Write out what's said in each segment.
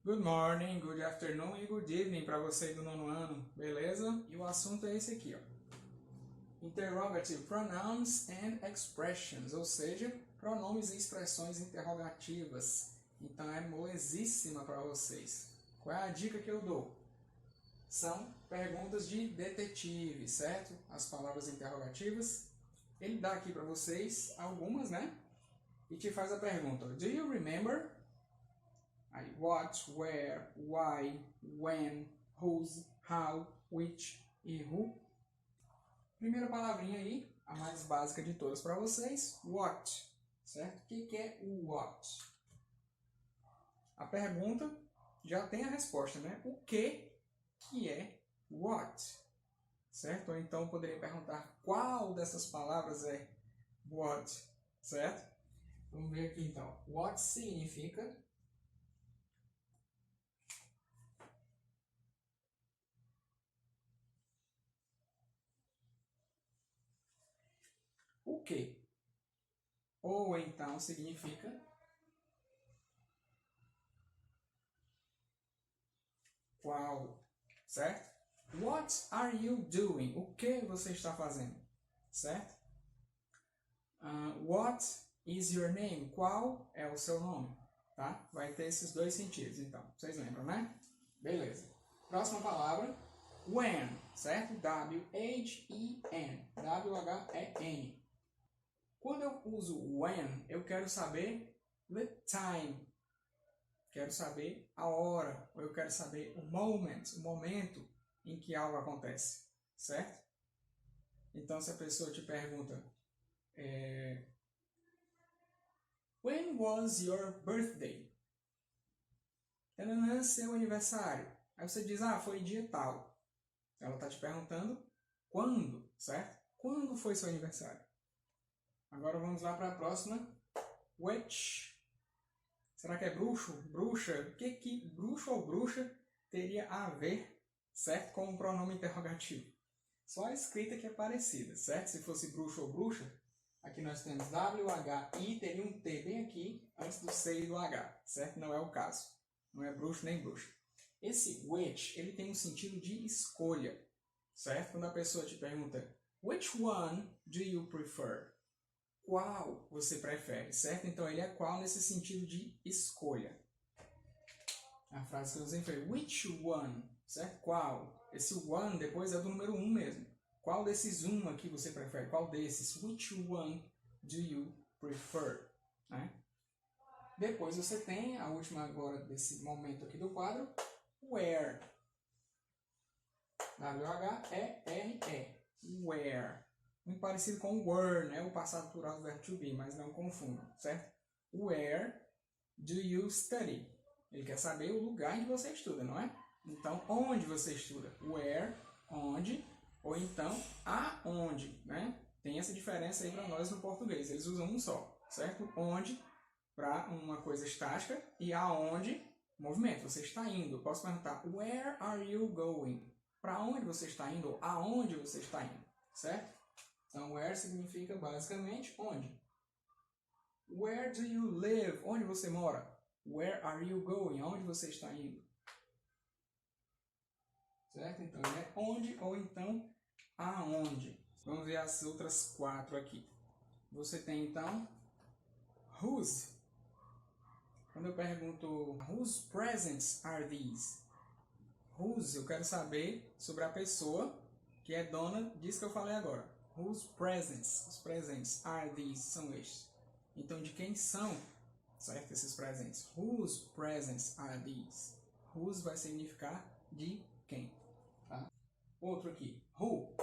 Good morning, good afternoon e good evening para você do nono ano, beleza? E o assunto é esse aqui, ó. Interrogative pronouns and expressions, ou seja, pronomes e expressões interrogativas. Então é molezíssima para vocês. Qual é a dica que eu dou? São perguntas de detetive, certo? As palavras interrogativas. Ele dá aqui para vocês algumas, né? E te faz a pergunta: Do you remember? Aí, what, where, why, when, whose, how, which e who. Primeira palavrinha aí, a mais básica de todas para vocês, what, certo? O que é o what? A pergunta já tem a resposta, né? O que é what? Certo? Ou então poderia perguntar qual dessas palavras é what, certo? Vamos ver aqui então. What significa o que? Ou então significa qual, certo? What are you doing? O que você está fazendo, certo? What is your name? Qual é o seu nome, tá? Vai ter esses dois sentidos, então. Vocês lembram, né? Beleza. Próxima palavra, when, certo? W-H-E-N. W-H-E-N. Quando eu uso when, eu quero saber the time. Quero saber a hora, ou eu quero saber o momento em que algo acontece, certo? Então, se a pessoa te pergunta, when was your birthday? É seu aniversário. Aí você diz, foi dia tal. Ela está te perguntando quando, certo? Quando foi seu aniversário? Agora vamos lá para a próxima. Which? Será que é bruxo? Bruxa? O que bruxo ou bruxa teria a ver, certo? Com o pronome interrogativo? Só a escrita que é parecida, certo? Se fosse bruxo ou bruxa, aqui nós temos W-H-I, teria um T bem aqui, antes do C e do H, certo? Não é o caso. Não é bruxo nem bruxa. Esse which, ele tem um sentido de escolha, certo? Quando a pessoa te pergunta, which one do you prefer? Qual você prefere, certo? Então ele é qual nesse sentido de escolha. A frase que eu usei foi which one, certo? Qual? Esse one depois é do número 1 mesmo. Qual desses aqui você prefere? Qual desses? Which one do you prefer? Né? Depois você tem a última agora desse momento aqui do quadro, where. W-H-E-R-E. Where. Muito parecido com were, né? O passado plural do verbo to be, mas não confundam, certo? Where do you study? Ele quer saber o lugar em que você estuda, não é? Então, onde você estuda? Where, onde, ou então aonde, né? Tem essa diferença aí para nós no português. Eles usam um só, certo? Onde para uma coisa estática e aonde, movimento. Você está indo. Eu posso perguntar, where are you going? Para onde você está indo? Aonde você está indo, certo? Então, where significa basicamente onde. Where do you live? Onde você mora? Where are you going? Aonde você está indo? Certo? Então, é onde ou então aonde. Vamos ver as outras 4 aqui. Você tem, então, whose. Quando eu pergunto, whose presents are these? Whose, eu quero saber sobre a pessoa que é dona disso que eu falei agora. Whose presents, os presentes, are these, são estes. Então, de quem são, certo, esses presentes? Whose presents are these? Whose vai significar de quem. Tá? Outro aqui, who.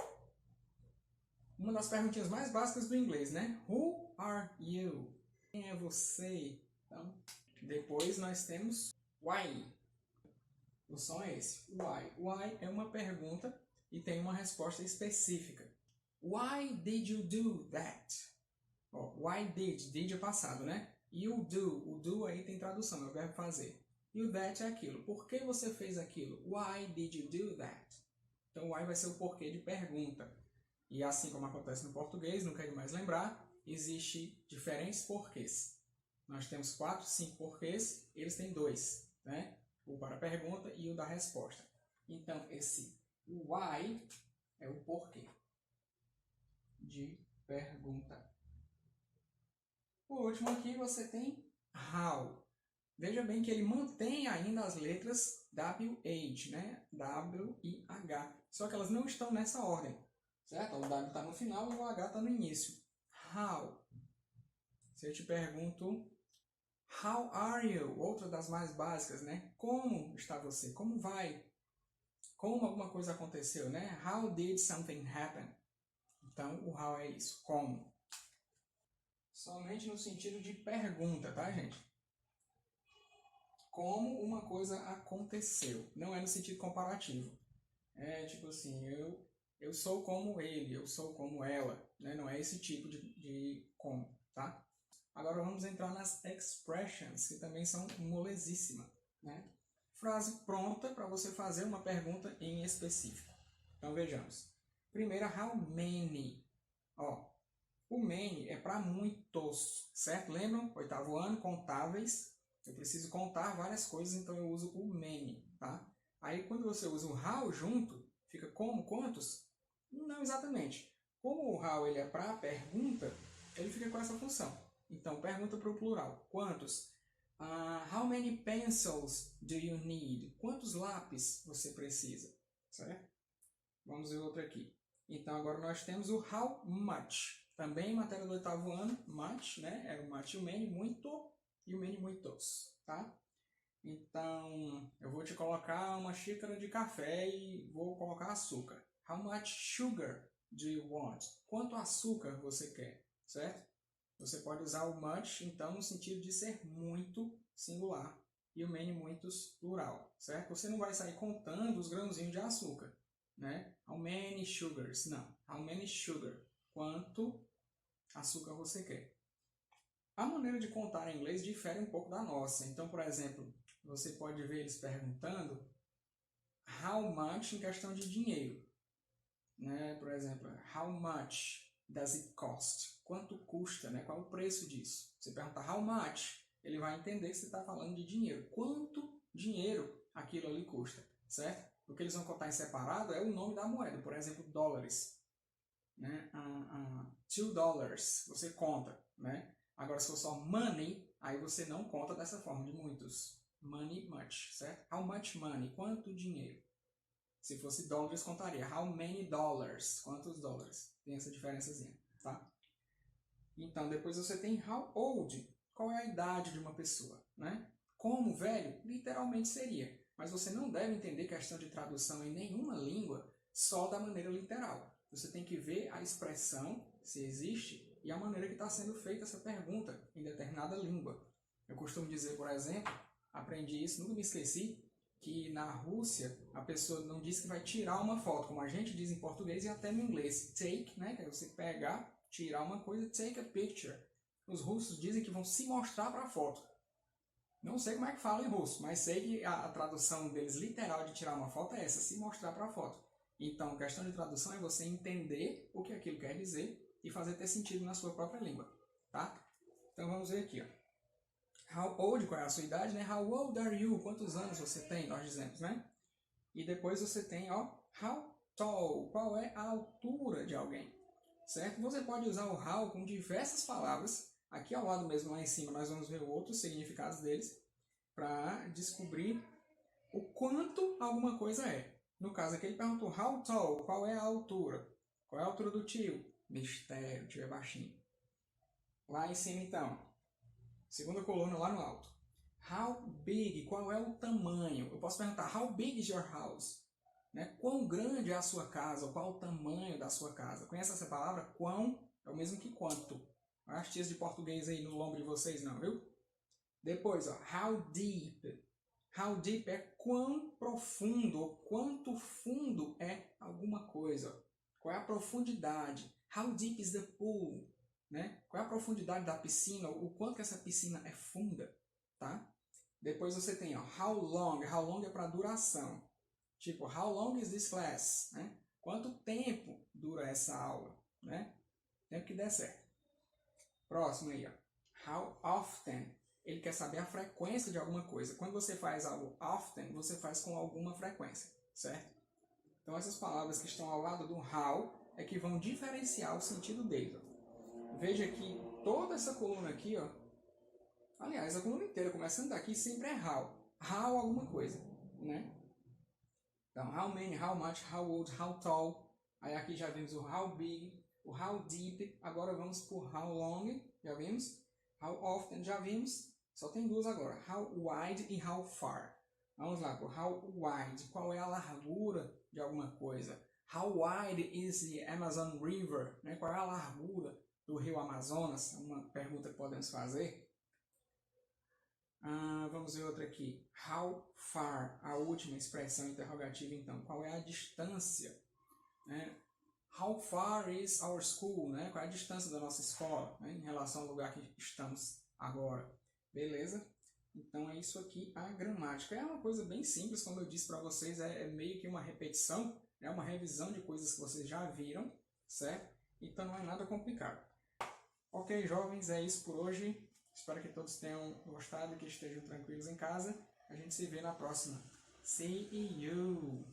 Uma das perguntinhas mais básicas do inglês, né? Who are you? Quem é você? Então, depois nós temos why. O som é esse, why. Why é uma pergunta e tem uma resposta específica. Why did you do that? Why did é passado, né? You do, o do aí tem tradução, é o verbo fazer. E o that é aquilo. Por que você fez aquilo? Why did you do that? Então, why vai ser o porquê de pergunta. E assim como acontece no português, não quero mais lembrar, existe diferentes porquês. Nós temos 4, 5 porquês, eles têm 2, né? O para a pergunta e o da resposta. Então, esse why é o porquê de perguntar. Por último aqui você tem how. Veja bem que ele mantém ainda as letras WH, né? W e H. Só que elas não estão nessa ordem, certo? O W está no final e o H está no início. How. Se eu te pergunto, how are you? Outra das mais básicas, né? Como está você? Como vai? Como alguma coisa aconteceu, né? How did something happen? Então, o how é isso. Como. Somente no sentido de pergunta, tá, gente? Como uma coisa aconteceu. Não é no sentido comparativo. É tipo assim, eu sou como ele, eu sou como ela. Né? Não é esse tipo de como, tá? Agora vamos entrar nas expressions, que também são molezíssimas. Né? Frase pronta para você fazer uma pergunta em específico. Então vejamos. Primeira, how many? Ó, o many é para muitos, certo? Lembram? Oitavo ano, contáveis. Eu preciso contar várias coisas, então eu uso o many, tá? Aí quando você usa o how junto, fica como? Quantos? Não exatamente. Como o how ele é para a pergunta, ele fica com essa função. Então, pergunta para o plural. Quantos? How many pencils do you need? Quantos lápis você precisa? Certo? Vamos ver outro aqui. Então, agora nós temos o how much. Também matéria do oitavo ano, much, né? É o much e o many, muito, e o many, muitos, tá? Então, eu vou te colocar uma xícara de café e vou colocar açúcar. How much sugar do you want? Quanto açúcar você quer, certo? Você pode usar o much, então, no sentido de ser muito singular e o many, muitos, plural, certo? Você não vai sair contando os grãozinhos de açúcar, né? How many sugars? Não. How many sugar? Quanto açúcar você quer? A maneira de contar em inglês difere um pouco da nossa. Então, por exemplo, você pode ver eles perguntando how much em questão de dinheiro. Né? Por exemplo, how much does it cost? Quanto custa? Né? Qual é o preço disso? Você pergunta how much, ele vai entender que você está falando de dinheiro. Quanto dinheiro aquilo ali custa? Certo? O que eles vão contar em separado é o nome da moeda. Por exemplo, dólares. Né? $2, você conta. Né? Agora, se for só money, aí você não conta dessa forma, de muitos. Money, much, certo? How much money? Quanto dinheiro? Se fosse dólares, contaria. How many dollars? Quantos dólares? Tem essa diferençazinha, tá? Então, depois você tem how old. Qual é a idade de uma pessoa, né? Como velho? Literalmente seria. Mas você não deve entender questão de tradução em nenhuma língua só da maneira literal. Você tem que ver a expressão, se existe, e a maneira que está sendo feita essa pergunta em determinada língua. Eu costumo dizer, por exemplo, aprendi isso, nunca me esqueci, que na Rússia a pessoa não diz que vai tirar uma foto, como a gente diz em português e até no inglês. Take, né, que é você pegar, tirar uma coisa, take a picture. Os russos dizem que vão se mostrar para a foto. Não sei como é que fala em russo, mas sei que a tradução deles literal de tirar uma foto é essa, se mostrar para a foto. Então, questão de tradução é você entender o que aquilo quer dizer e fazer ter sentido na sua própria língua, tá? Então vamos ver aqui, ó. How old, qual é a sua idade, né? How old are you? Quantos anos você tem? Nós dizemos, né? E depois você tem, ó, how tall, qual é a altura de alguém, certo? Você pode usar o how com diversas palavras. Aqui ao lado mesmo, lá em cima, nós vamos ver outros significados deles para descobrir o quanto alguma coisa é. No caso aqui ele perguntou how tall, qual é a altura? Qual é a altura do tio? Mistério, o tio é baixinho. Lá em cima então, segunda coluna lá no alto. How big, qual é o tamanho? Eu posso perguntar, how big is your house? Né? Quão grande é a sua casa? Ou qual o tamanho da sua casa? Conhece essa palavra? Quão é o mesmo que quanto. As tias de português aí no lombo de vocês não, viu? Depois, ó, how deep. How deep é quão profundo, ou quanto fundo é alguma coisa. Qual é a profundidade? How deep is the pool? Né? Qual é a profundidade da piscina? O quanto que essa piscina é funda? Tá? Depois você tem ó, how long. How long é para duração. Tipo, how long is this class? Né? Quanto tempo dura essa aula? Né? Tempo que der certo. Próximo aí. Ó. How often. ele quer saber a frequência de alguma coisa. Quando você faz algo often, você faz com alguma frequência, certo? Então essas palavras que estão ao lado do how é que vão diferenciar o sentido deles. Ó. Veja que toda essa coluna aqui, ó, aliás, a coluna inteira, começando daqui, sempre é how. How alguma coisa, né? Então, how many, how much, how old, how tall. Aí aqui já vimos o how big, o how deep. Agora vamos por how long, já vimos. How often, já vimos. Só tem duas agora, how wide e how far. Vamos lá, por how wide. Qual é a largura de alguma coisa? How wide is the Amazon River? Né? Qual é a largura do rio Amazonas? Uma pergunta que podemos fazer. Vamos ver outra aqui. How far? A última expressão interrogativa, então. Qual é a distância? Né? How far is our school? Né? Qual é a distância da nossa escola, né? Em relação ao lugar que estamos agora? Beleza? Então é isso aqui, a gramática. É uma coisa bem simples, como eu disse para vocês, é meio que uma repetição, é uma revisão de coisas que vocês já viram, certo? Então não é nada complicado. Ok, jovens, é isso por hoje. Espero que todos tenham gostado e que estejam tranquilos em casa. A gente se vê na próxima. See you!